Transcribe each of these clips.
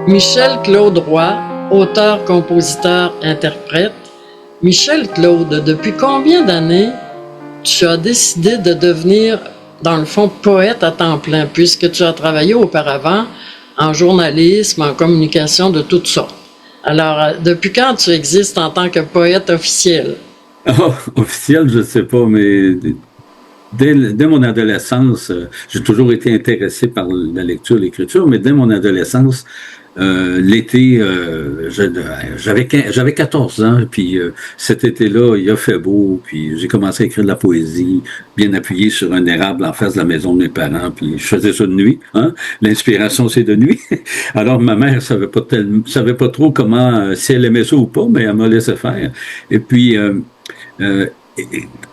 Michel-Claude Roy, auteur, compositeur, interprète. Michel-Claude, depuis combien d'années tu as décidé de devenir, dans le fond, poète à temps plein, puisque tu as travaillé auparavant en journalisme, en communication de toutes sortes? Alors, depuis quand tu existes en tant que poète officiel? Oh, officiel, je sais pas, mais dès mon adolescence, j'ai toujours été intéressé par la lecture, l'écriture, mais dès mon adolescence, l'été, j'avais 14 ans, puis cet été-là, il a fait beau, puis j'ai commencé à écrire de la poésie, bien appuyé sur un érable en face de la maison de mes parents, puis je faisais ça de nuit, hein. L'inspiration, c'est de nuit. Alors ma mère savait pas trop comment, si elle aimait ça ou pas, mais elle m'a laissé faire. Et puis euh,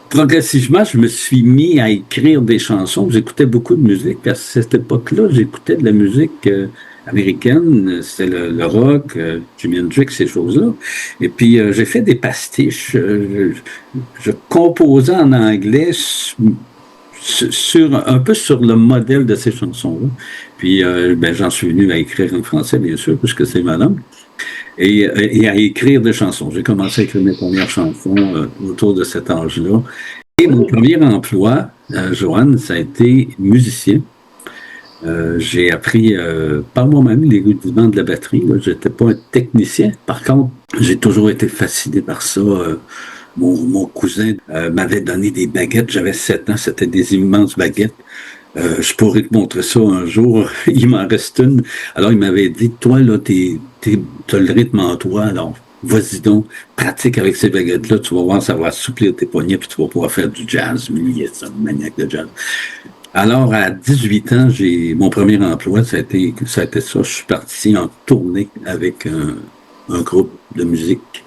progressivement, je me suis mis à écrire des chansons. J'écoutais beaucoup de musique. À cette époque-là, j'écoutais de la musique américaine. C'était le rock, Jimi Hendrix, ces choses-là. Et puis, j'ai fait des pastiches. Je composais en anglais un peu sur le modèle de ces chansons-là. Puis, j'en suis venu à écrire en français, bien sûr, puisque c'est ma langue. Et à écrire des chansons. J'ai commencé à écrire mes premières chansons autour de cet âge-là. Et mon premier emploi, Joanne, ça a été musicien. J'ai appris par moi-même les rudiments de la batterie. Je n'étais pas un technicien. Par contre, j'ai toujours été fasciné par ça. Mon cousin m'avait donné des baguettes. J'avais 7 ans. C'était des immenses baguettes. Je pourrais te montrer ça un jour. Il m'en reste une. Alors, il m'avait dit, toi, là, t'as le rythme en toi, alors vas-y donc, pratique avec ces baguettes-là, tu vas voir, ça va assouplir tes poignets, puis tu vas pouvoir faire du jazz. Lui, il est un maniaque de jazz. Alors, à 18 ans, mon premier emploi, ça a été ça. Je suis parti en tournée avec un groupe de musique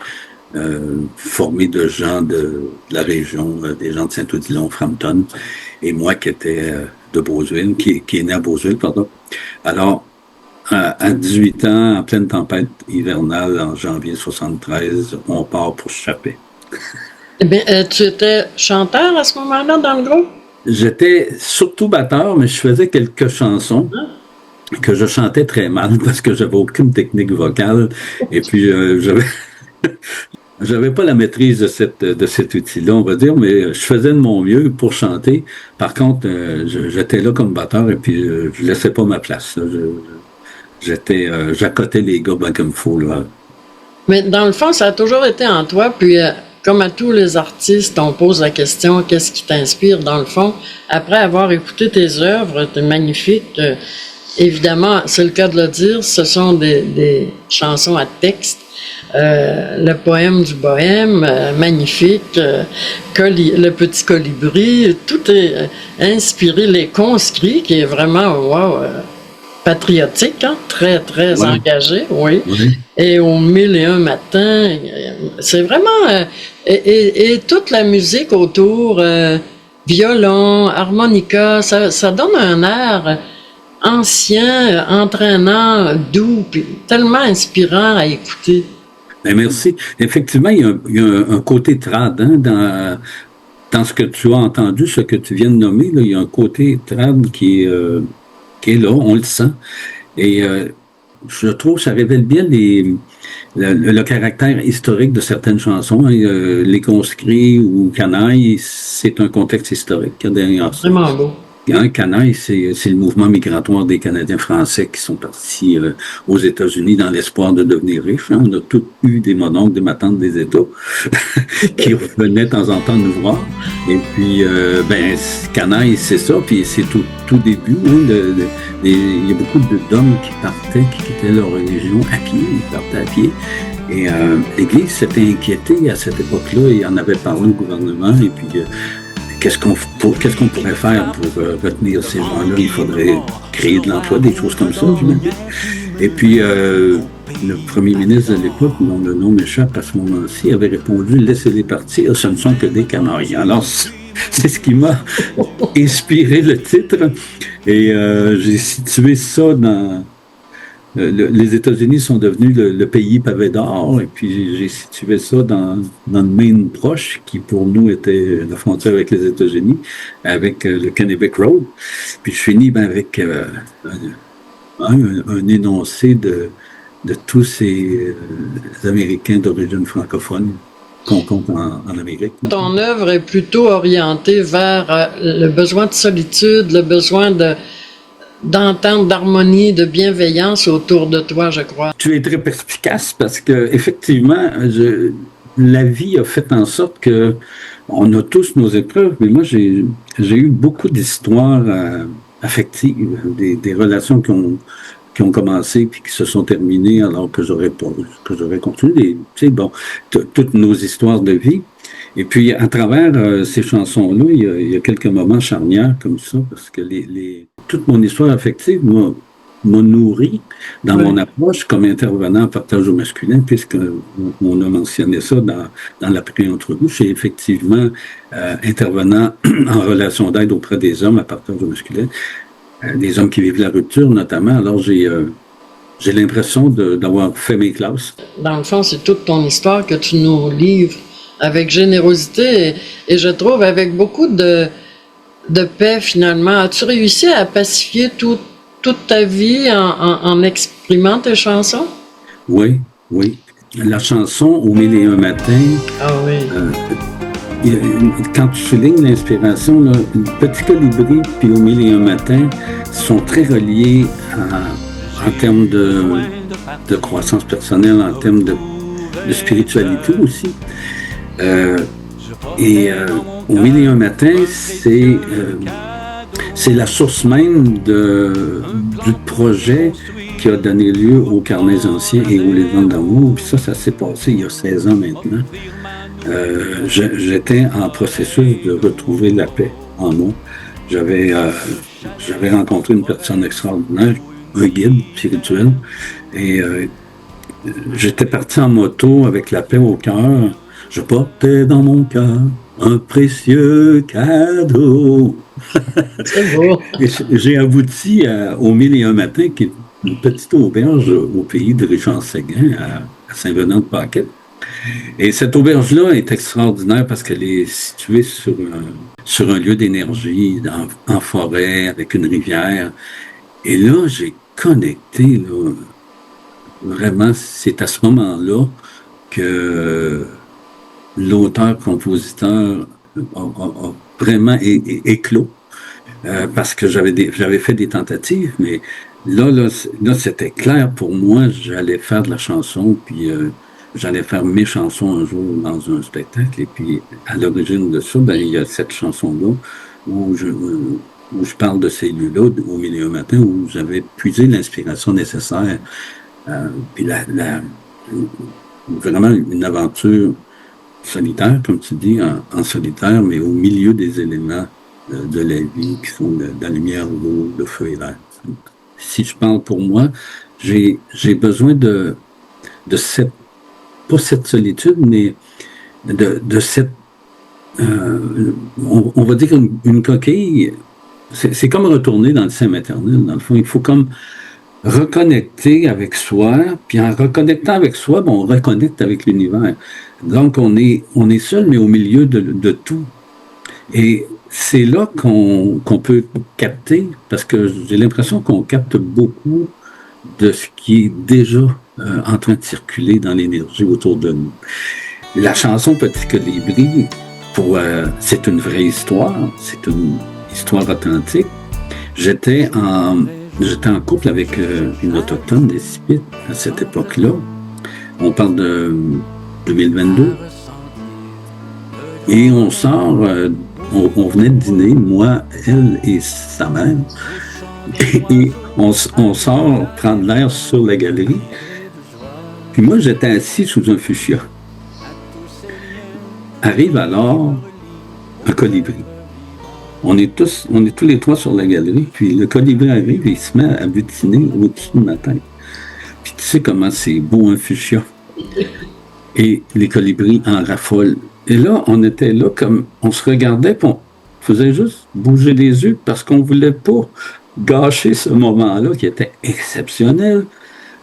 formé de gens de la région, des gens de Saint-Odilon, Frampton, et moi qui étais de Beauzeville, qui est né à Beauzeville, pardon. Alors, à 18 ans, en pleine tempête hivernale, en janvier 73, on part pour Chappé. Eh bien, tu étais chanteur à ce moment-là dans le groupe? J'étais surtout batteur, mais je faisais quelques chansons que je chantais très mal parce que j'avais aucune technique vocale. Et puis, j'avais pas la maîtrise de cet outil-là, on va dire, mais je faisais de mon mieux pour chanter. Par contre, j'étais là comme batteur et puis je laissais pas ma place. Là. J'accotais les gars ben comme il faut, là. Mais dans le fond, ça a toujours été en toi, puis comme à tous les artistes, on pose la question, qu'est-ce qui t'inspire dans le fond? Après avoir écouté tes œuvres, t'es magnifique. Évidemment, c'est le cas de le dire, ce sont des chansons à texte. Le poème du bohème, magnifique, le petit colibri, tout est inspiré, les conscrits, qui est vraiment, wow, patriotique, hein? Très, très Ouais. engagé, oui. Oui. Et au 1001 matin, c'est vraiment... et toute la musique autour, violon, harmonica, ça donne un air ancien, entraînant, doux, puis tellement inspirant à écouter. Ben, merci. Effectivement, il y a un côté trad hein, dans ce que tu as entendu, ce que tu viens de nommer. Là, il y a un côté trad qui est là, on le sent. Et je trouve que ça révèle bien le caractère historique de certaines chansons. Hein. Les conscrits ou Canaille, c'est un contexte historique derrière ça. Vraiment beau. Hein, Canaille, c'est le mouvement migratoire des Canadiens français qui sont partis aux États-Unis dans l'espoir de devenir riches. Hein. On a tous eu des mononcles, des matantes des États qui revenaient de temps en temps nous voir. Et puis, Canaille, c'est ça. Puis c'est tout début. Hein, il y a beaucoup d'hommes qui partaient, qui quittaient leur religion à pied. Ils partaient à pied. Et l'Église s'était inquiétée à cette époque-là. Il en avait parlé au gouvernement. Et puis... Qu'est-ce qu'on pourrait faire pour retenir ces gens-là? Il faudrait créer de l'emploi, des choses comme ça, j'imagine. Et puis, le premier ministre de l'époque, dont le nom m'échappe à ce moment-ci, avait répondu « Laissez-les partir, ce ne sont que des Canariens ». Alors, c'est ce qui m'a inspiré le titre. Et j'ai situé ça dans... les États-Unis sont devenus le pays pavé d'or, et puis j'ai situé ça dans le Maine proche, qui pour nous était la frontière avec les États-Unis, avec le Kennebec Road. Puis je finis avec un énoncé tous ces Américains d'origine francophone qu'on compte en Amérique. Ton œuvre est plutôt orientée vers le besoin de solitude, le besoin d'entente, d'harmonie, de bienveillance autour de toi, je crois. Tu es très perspicace parce que effectivement, la vie a fait en sorte que on a tous nos épreuves, mais moi j'ai eu beaucoup d'histoires affectives, des relations qui ont commencé puis qui se sont terminées alors que j'aurais continué. Tu sais, bon, toutes nos histoires de vie. Et puis, à travers ces chansons-là, il y a quelques moments charnières comme ça, parce que toute mon histoire affective m'a nourri dans mon approche comme intervenant en partage au masculin, puisqu'on a mentionné ça dans la pré-entrevue. Je suis effectivement intervenant en relation d'aide auprès des hommes à partage au masculin, des hommes qui vivent la rupture notamment. Alors, j'ai l'impression d'avoir fait mes classes. Dans le fond, c'est toute ton histoire que tu nous livres avec générosité et je trouve avec beaucoup de paix finalement. As-tu réussi à pacifier toute ta vie en exprimant tes chansons? Oui. La chanson « Au mille et un matins », quand tu soulignes l'inspiration, là, Petit Colibri puis Au mille et un matins sont très reliés en termes de croissance personnelle, en termes de spiritualité aussi. Au mille et un matins, c'est la source même du projet qui a donné lieu aux Carnets anciens et aux Légendes d'amour. Puis ça s'est passé il y a 16 ans maintenant. J'étais en processus de retrouver la paix en moi. J'avais rencontré une personne extraordinaire, un guide spirituel, et j'étais parti en moto avec la paix au cœur. Je portais dans mon cœur un précieux cadeau. C'est beau. J'ai abouti au Mille et un matins, qui est une petite auberge au pays de Richard-Séguin, à Saint-Venant-de-Paquette. Et cette auberge-là est extraordinaire parce qu'elle est située sur un lieu d'énergie, en forêt, avec une rivière. Et là, j'ai connecté, là, vraiment, c'est à ce moment-là que l'auteur-compositeur a vraiment éclos, parce que j'avais fait des tentatives, mais là, c'était clair pour moi, j'allais faire de la chanson, puis j'allais faire mes chansons un jour dans un spectacle, et puis à l'origine de ça, il y a cette chanson-là où je parle de ces lieux-là, au milieu du matin, où j'avais puisé l'inspiration nécessaire, puis vraiment une aventure solitaire, comme tu dis, en solitaire, mais au milieu des éléments de la vie qui sont de la lumière, l'eau, le feu et l'air. Si je parle pour moi, j'ai besoin de cette, pas cette solitude, mais de cette, on va dire une coquille. C'est comme retourner dans le sein maternel, dans le fond. Il faut comme reconnecter avec soi, puis en reconnectant avec soi, on reconnecte avec l'univers. Donc, on est seul, mais au milieu de tout. Et c'est là qu'on peut capter, parce que j'ai l'impression qu'on capte beaucoup de ce qui est déjà en train de circuler dans l'énergie autour de nous. La chanson Petit Colibri, c'est une vraie histoire, c'est une histoire authentique. J'étais en couple avec une autochtone des Sipites à cette époque-là. On parle de 2022. Et on sort, on venait de dîner, moi, elle et sa mère. Et on sort prendre l'air sur la galerie. Puis moi, j'étais assis sous un fuchsia. Arrive alors un colibri. On est tous les trois sur la galerie, puis le colibri arrive et il se met à butiner au-dessus de ma tête. Puis tu sais comment c'est beau un fuchsia. Et les colibris en raffolent. Et là, on était là comme, on se regardait, puis on faisait juste bouger les yeux parce qu'on voulait pas gâcher ce moment-là qui était exceptionnel.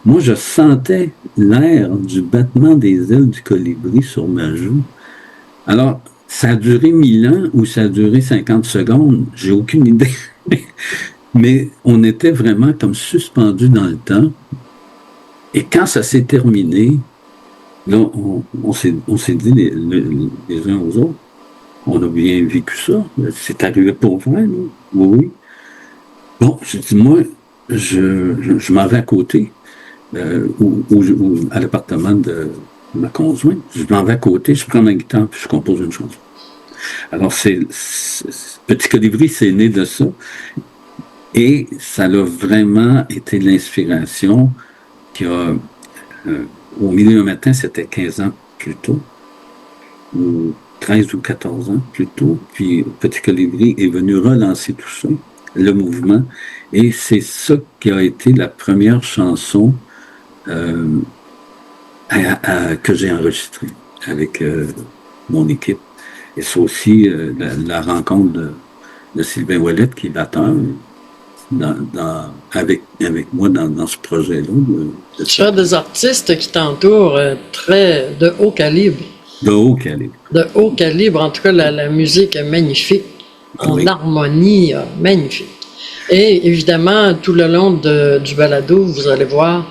Moi, je sentais l'air du battement des ailes du colibri sur ma joue. Alors, ça a duré 1000 ans ou ça a duré 50 secondes, j'ai aucune idée. Mais on était vraiment comme suspendus dans le temps. Et quand ça s'est terminé, là, on s'est dit les uns aux autres, on a bien vécu ça. C'est arrivé pour vrai, là. Oui, oui. Bon, j'ai dit, moi, je m'en vais à côté, à l'appartement de ma conjointe. Je m'en vais à côté, je prends ma guitare, puis je compose une chanson. Alors, Petit Colibri, c'est né de ça. Et ça a vraiment été l'inspiration qui a, au milieu du matin, c'était 15 ans plus tôt, ou 13 ou 14 ans plus tôt. Puis Petit Colibri est venu relancer tout ça, le mouvement. Et c'est ça qui a été la première chanson que j'ai enregistrée avec mon équipe. Et c'est aussi la rencontre de Sylvain Ouellette, qui est batteur, avec moi dans ce projet-là. Tu as des artistes qui t'entourent de haut calibre. De haut calibre. De haut calibre. En tout cas, la musique est magnifique. En harmonie, magnifique. Et évidemment, tout le long du balado, vous allez voir,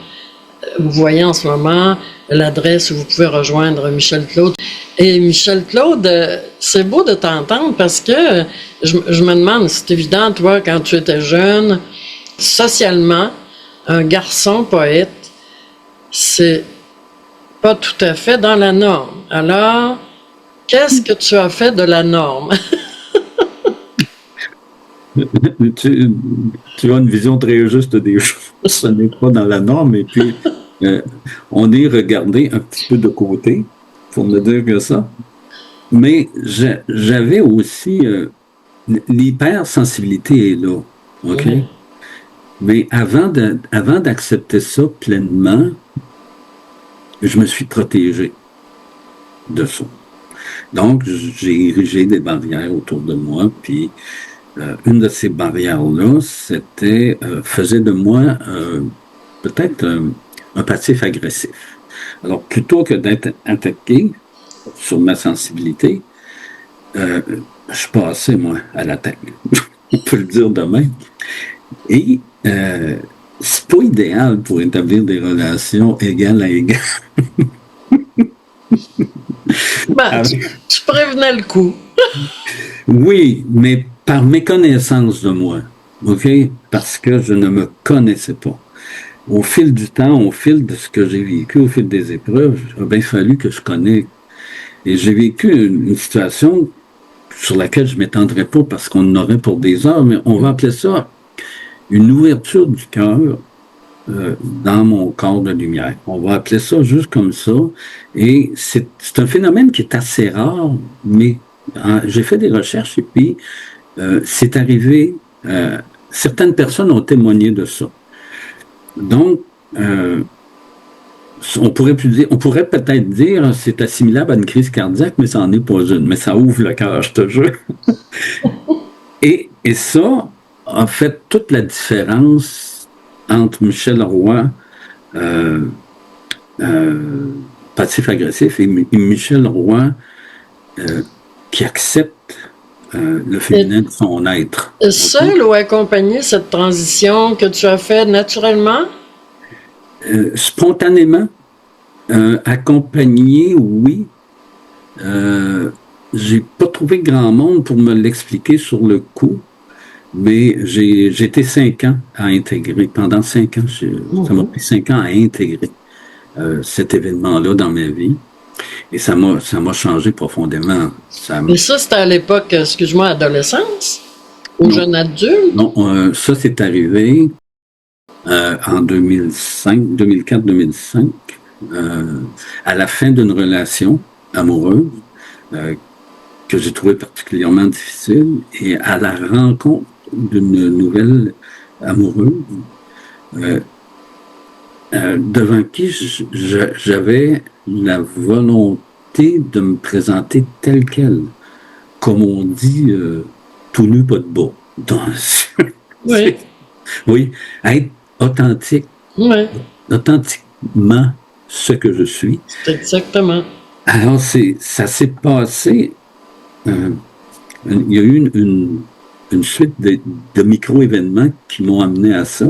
vous voyez en ce moment l'adresse où vous pouvez rejoindre Michel Claude. Et Michel Claude, c'est beau de t'entendre parce que je me demande, c'est évident, toi, quand tu étais jeune, socialement, un garçon poète, c'est pas tout à fait dans la norme. Alors, qu'est-ce que tu as fait de la norme? Tu as une vision très juste des choses. Ce n'est pas dans la norme. Et puis, on est regardé un petit peu de côté, pour ne dire que ça. Mais j'avais aussi... l'hypersensibilité est là. OK? Mm-hmm. Mais avant d'accepter ça pleinement, je me suis protégé de ça. Donc, j'ai érigé des barrières autour de moi, puis une de ces barrières-là, faisait de moi peut-être un passif agressif. Alors, plutôt que d'être attaqué sur ma sensibilité, je passais, moi, à l'attaque. On peut le dire de même. Et c'est pas idéal pour établir des relations égales à égales. Tu prévenais le coup. Oui, mais par méconnaissance de moi, OK? Parce que je ne me connaissais pas. Au fil du temps, au fil de ce que j'ai vécu, au fil des épreuves, il a bien fallu que je connaisse. Et j'ai vécu une situation sur laquelle je ne m'étendrai pas parce qu'on en aurait pour des heures, mais on va appeler ça une ouverture du cœur dans mon corps de lumière. On va appeler ça juste comme ça. Et c'est un phénomène qui est assez rare, mais j'ai fait des recherches et puis c'est arrivé. Certaines personnes ont témoigné de ça. Donc, on pourrait peut-être dire c'est assimilable à une crise cardiaque, mais ça n'en est pas une. Mais ça ouvre le cœur, je te jure. Et ça a fait toute la différence entre Michel Roy, passif-agressif, et Michel Roy qui accepte le féminin de son être. Seul ou accompagné cette transition que tu as faite naturellement? Spontanément. Accompagné, oui. J'ai pas trouvé grand monde pour me l'expliquer sur le coup, mais j'ai été 5 ans à intégrer. Pendant 5 ans, ça m'a pris 5 ans à intégrer cet événement-là dans ma vie. Et ça m'a changé profondément. Mais ça, c'était à l'époque, excuse-moi, adolescence? Ou jeune adulte? Non, ça, c'est arrivé en 2004-2005, à la fin d'une relation amoureuse que j'ai trouvée particulièrement difficile et à la rencontre d'une nouvelle amoureuse devant qui j'avais la volonté de me présenter tel quel, comme on dit, tout nu, pas de bas. Oui. Oui, être authentique, oui. Authentiquement ce que je suis. Exactement. Alors, ça s'est passé, il y a eu une suite de micro-événements qui m'ont amené à ça.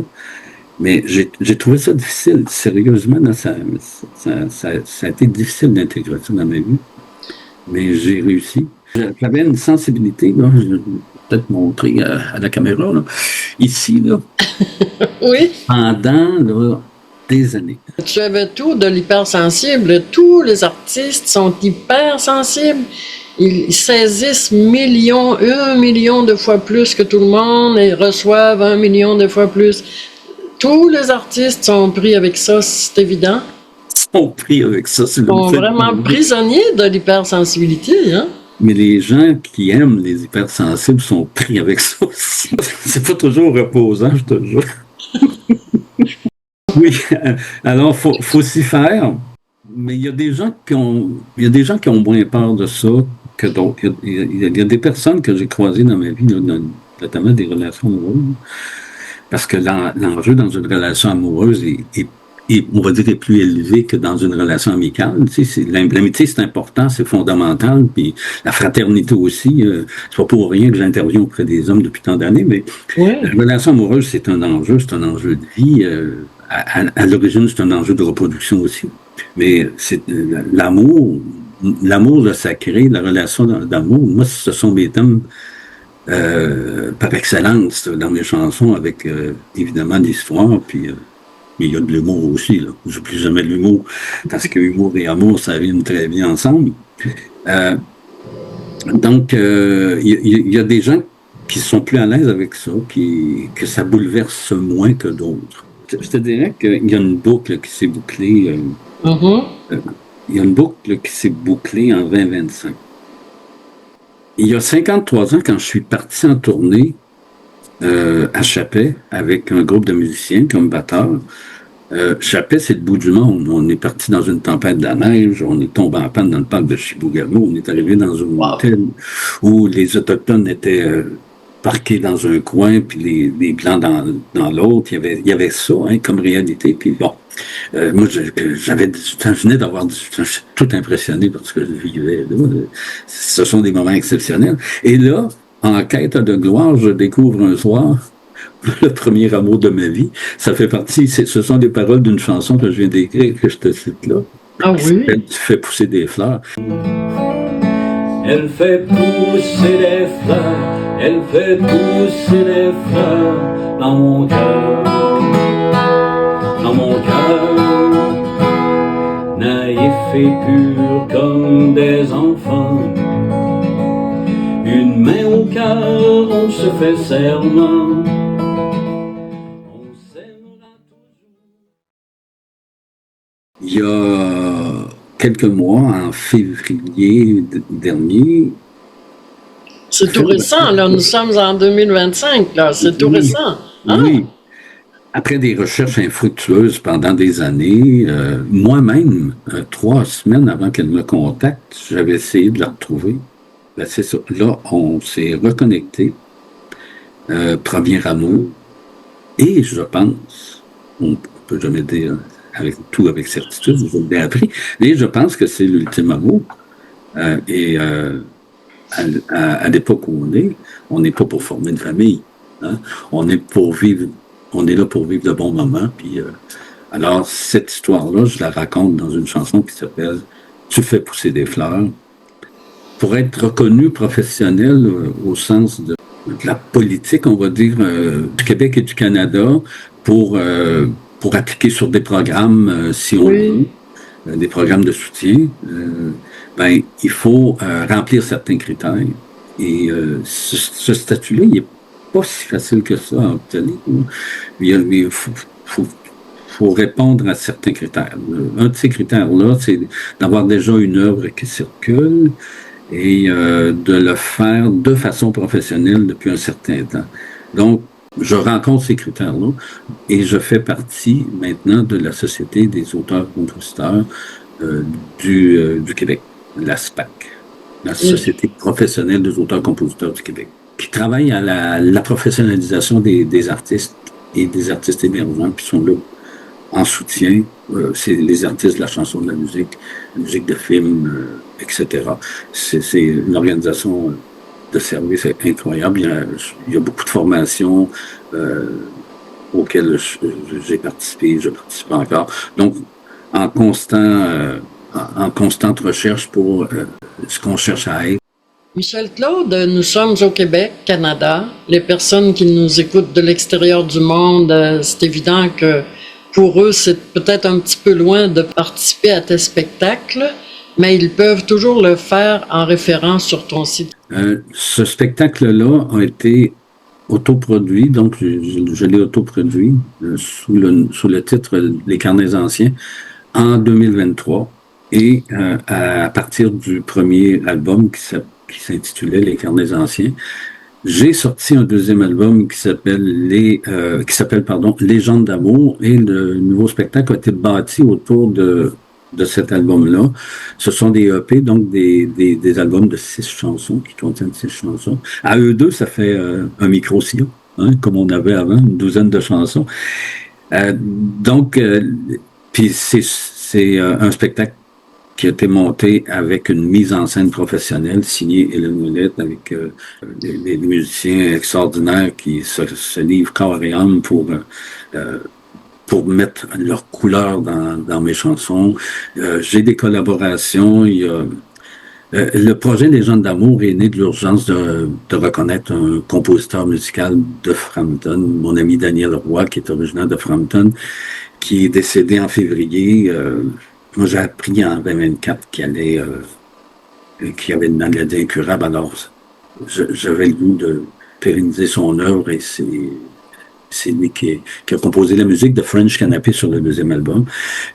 Mais j'ai trouvé ça difficile, sérieusement, là, ça a été difficile d'intégrer ça dans ma vie, mais j'ai réussi. J'avais une sensibilité, là, je vais peut-être montrer à la caméra, là, ici, là, Oui. pendant là, des années. Tu avais tout de l'hypersensible. Tous les artistes sont hypersensibles. Ils saisissent 1 million de fois plus que tout le monde et reçoivent 1 million de fois plus. Tous les artistes sont pris avec ça, c'est évident. Sont pris avec ça. Ils sont vraiment prisonniers de l'hypersensibilité, hein? Mais les gens qui aiment les hypersensibles sont pris avec ça aussi. C'est pas toujours reposant, je te jure. Oui, alors faut s'y faire. Mais il y a des gens qui ont moins peur de ça que d'autres. Il y a des personnes que j'ai croisées dans ma vie, notamment des relations amoureuses. Parce que l'enjeu dans une relation amoureuse est, on va dire, est plus élevé que dans une relation amicale. Tu sais, l'amitié, c'est important, c'est fondamental, puis la fraternité aussi. C'est pas pour rien que j'interviens auprès des hommes depuis tant d'années, mais la relation amoureuse, c'est un enjeu de vie. À l'origine, c'est un enjeu de reproduction aussi. Mais c'est l'amour, le sacré, la relation d'amour, moi, ce sont mes thèmes par excellence dans mes chansons, avec évidemment l'histoire, puis mais il y a de l'humour aussi. Là. Je n'oublie jamais l'humour, parce que humour et amour, ça vient très bien ensemble. Donc, il y a des gens qui sont plus à l'aise avec ça, que ça bouleverse moins que d'autres. Je te dirais qu'il y a une boucle qui s'est bouclée. Il y a une boucle qui s'est bouclée en 2025. Il y a 53 ans, quand je suis parti en tournée à Chapet avec un groupe de musiciens comme batteur, Chapet, c'est le bout du monde. On est parti dans une tempête de la neige, on est tombé en panne dans le parc de Chibougamau, on est arrivé dans un hôtel où les Autochtones étaient parqués dans un coin, puis les Blancs dans l'autre. Il y avait ça hein, comme réalité. Puis bon, moi, j'avais 18 ans, je venais d'avoir 18 ans, je suis tout impressionné par ce que je vivais. Là. Ce sont des moments exceptionnels. Et là, en quête de gloire, je découvre un soir le premier amour de ma vie. Ça fait partie, ce sont des paroles d'une chanson que je viens d'écrire, que je te cite là. Ah oui? Tu fais pousser des fleurs. Elle fait pousser des fleurs, elle fait pousser des fleurs dans mon cœur, naïf et pur comme des enfants. Une main au cœur, on se fait serment. Il y a quelques mois, en février dernier. C'est tout récent, là. Nous sommes en 2025, là. C'est tout récent. Hein? Oui. Après des recherches infructueuses pendant des années, moi-même, 3 semaines avant qu'elle me contacte, j'avais essayé de la retrouver. Ben, c'est ça. Là, on s'est reconnecté. Premier amour. Et je pense, on ne peut jamais dire avec certitude, je l'ai appris, mais je pense que c'est l'ultime amour. Et à l'époque où on n'est pas pour former une famille. Hein? On est là pour vivre de bons moments. Puis, alors, cette histoire-là, je la raconte dans une chanson qui s'appelle « Tu fais pousser des fleurs ». Pour être reconnu professionnel au sens de la politique, on va dire, du Québec et du Canada, pour appliquer sur des programmes, si on veut, des programmes de soutien, ben, il faut remplir certains critères. Et ce statut-là, il n'est pas si facile que ça à obtenir. Il faut répondre à certains critères. Un de ces critères-là, c'est d'avoir déjà une œuvre qui circule et de le faire de façon professionnelle depuis un certain temps. Donc, je rencontre ces critères-là et je fais partie maintenant de la Société des auteurs-compositeurs du Québec, la SPAC, la Société professionnelle des auteurs-compositeurs du Québec, qui travaille à la professionnalisation des artistes et des artistes émergents qui sont là en soutien. C'est les artistes de la chanson, de la musique de film, etc. C'est une organisation de service incroyable. Il y a beaucoup de formations auxquels j'ai participé, je participe encore. Donc, en constante recherche pour ce qu'on cherche à être. Michel Claude, nous sommes au Québec, Canada. Les personnes qui nous écoutent de l'extérieur du monde, c'est évident que pour eux, c'est peut-être un petit peu loin de participer à tes spectacles, mais ils peuvent toujours le faire en référence sur ton site. Ce spectacle-là a été autoproduit, donc je l'ai autoproduit sous le titre Les Carnets anciens en 2023 et à partir du premier album qui s'intitulait Les Carnets anciens, j'ai sorti un deuxième album qui s'appelle Légendes d'amour, et le nouveau spectacle a été bâti autour de cet album-là. Ce sont des EP, donc des albums de 6 chansons, qui contiennent 6 chansons. À eux deux, ça fait un micro-sillon, hein, comme on avait avant, une douzaine de chansons. Puis c'est un spectacle qui a été monté avec une mise en scène professionnelle signée Hélène Ouellette, avec des musiciens extraordinaires qui se livrent corps et âme pour mettre leur couleur dans mes chansons. J'ai des collaborations. Le projet Légendes d'amour est né de l'urgence de reconnaître un compositeur musical de Frampton, mon ami Daniel Roy, qui est originaire de Frampton, qui est décédé en février. Moi, j'ai appris en 2024 qu'il y avait une maladie incurable. Alors, j'avais le goût de pérenniser son œuvre, et c'est lui qui a composé la musique de French Canapé sur le deuxième album.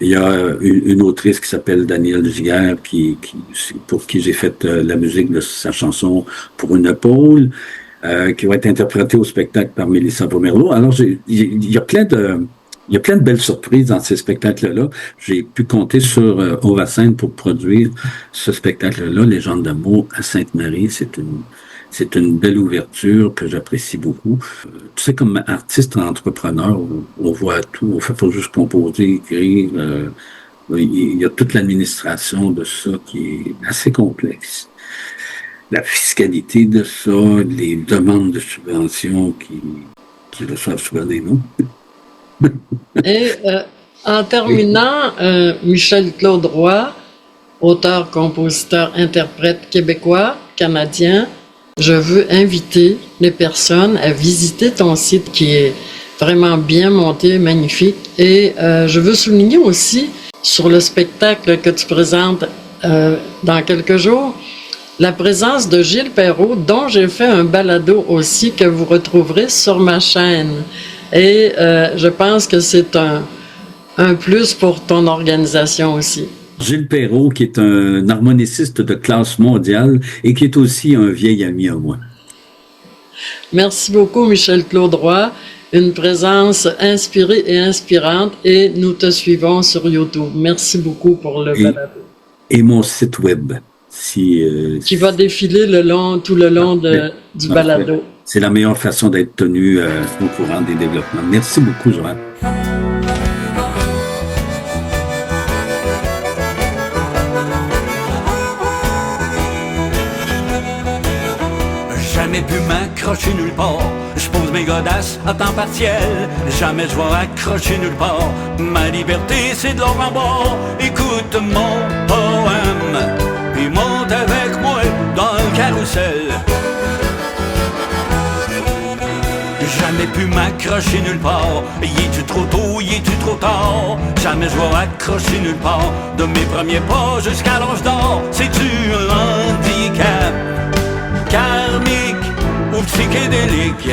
Il y a une autrice qui s'appelle Danielle Giguère, pour qui j'ai fait la musique de sa chanson Pour une épaule, qui va être interprétée au spectacle par Mélissa Pomerleau. Alors, il y a plein de belles surprises dans ces spectacles-là. J'ai pu compter sur Ovacine pour produire ce spectacle-là, Légendes d'amour à Sainte-Marie. C'est une belle ouverture que j'apprécie beaucoup. Tu sais, comme artiste, entrepreneur, on voit tout. On fait pas juste composer, écrire. Il y a toute l'administration de ça qui est assez complexe. La fiscalité de ça, les demandes de subventions qui reçoivent souvent des noms. Et en terminant, Michel Claude Roy, auteur, compositeur, interprète québécois, canadien, je veux inviter les personnes à visiter ton site qui est vraiment bien monté, magnifique. Et je veux souligner aussi sur le spectacle que tu présentes dans quelques jours, la présence de Gilles Perrault, dont j'ai fait un balado aussi que vous retrouverez sur ma chaîne. Et je pense que c'est un plus pour ton organisation aussi. Gilles Perrault, qui est un harmoniciste de classe mondiale et qui est aussi un vieil ami à moi. Merci beaucoup, Michel Claude Roy. Une présence inspirée et inspirante, et nous te suivons sur YouTube. Merci beaucoup pour le balado. Et mon site web. Qui va défiler tout le long du balado. C'est la meilleure façon d'être tenu au courant des développements. Merci beaucoup, Joanne. Jamais pu m'accrocher nulle part. Je pose mes godasses à temps partiel. Jamais je vais accrocher nulle part. Ma liberté, c'est de l'or en bord. Écoute mon poème, puis monte avec moi dans le carrousel. Jamais pu m'accrocher nulle part. Y es-tu trop tôt, y es-tu trop tard? Jamais je vais accrocher nulle part. De mes premiers pas jusqu'à l'âge d'or. C'est-tu un handicap karmique ou psychédélique?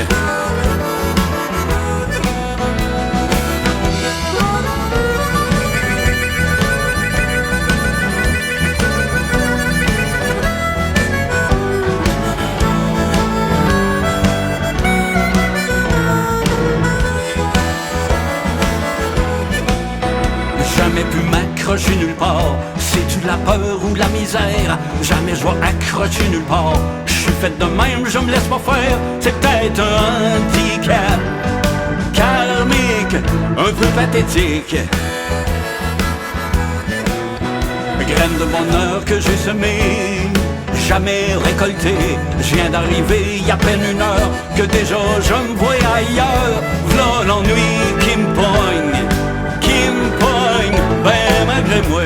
Jamais pu m'accrocher nulle part. C'est-tu la peur ou la misère? Jamais je vais accrocher nulle part. Je suis fait de même, je me laisse pas faire. C'est peut-être un handicap karmique, un peu pathétique. Graine de bonheur que j'ai semée, jamais récolté. Je viens d'arriver, y a peine une heure, que déjà je me vois ailleurs. V'là l'ennui qui me pogne, ben malgré moi.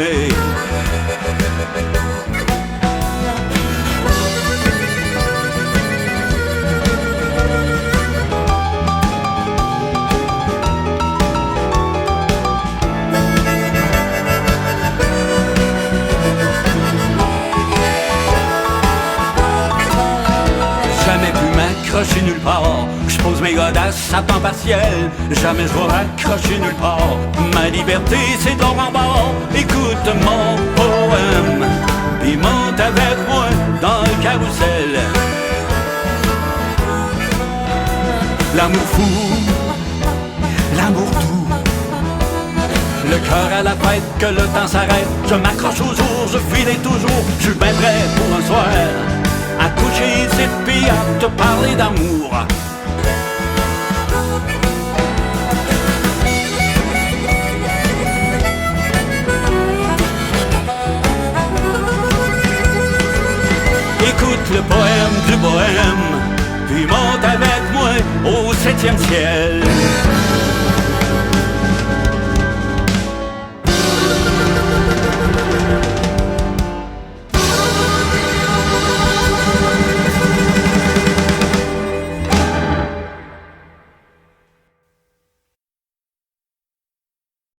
Jamais pu m'accrocher nulle part. Je pose mes godasses à temps partiel. Jamais je vais accrocher nulle part. Ma liberté c'est dans mon bord. Écoute mon poème, puis monte avec moi dans le carrousel. L'amour fou, l'amour doux, le cœur à la fête, que le temps s'arrête. Je m'accroche aux jours, je file toujours. Je suis bien prêt pour un soir à coucher ici puis à te parler d'amour. Écoute le poème du bohème, puis monte avec moi au 7e ciel.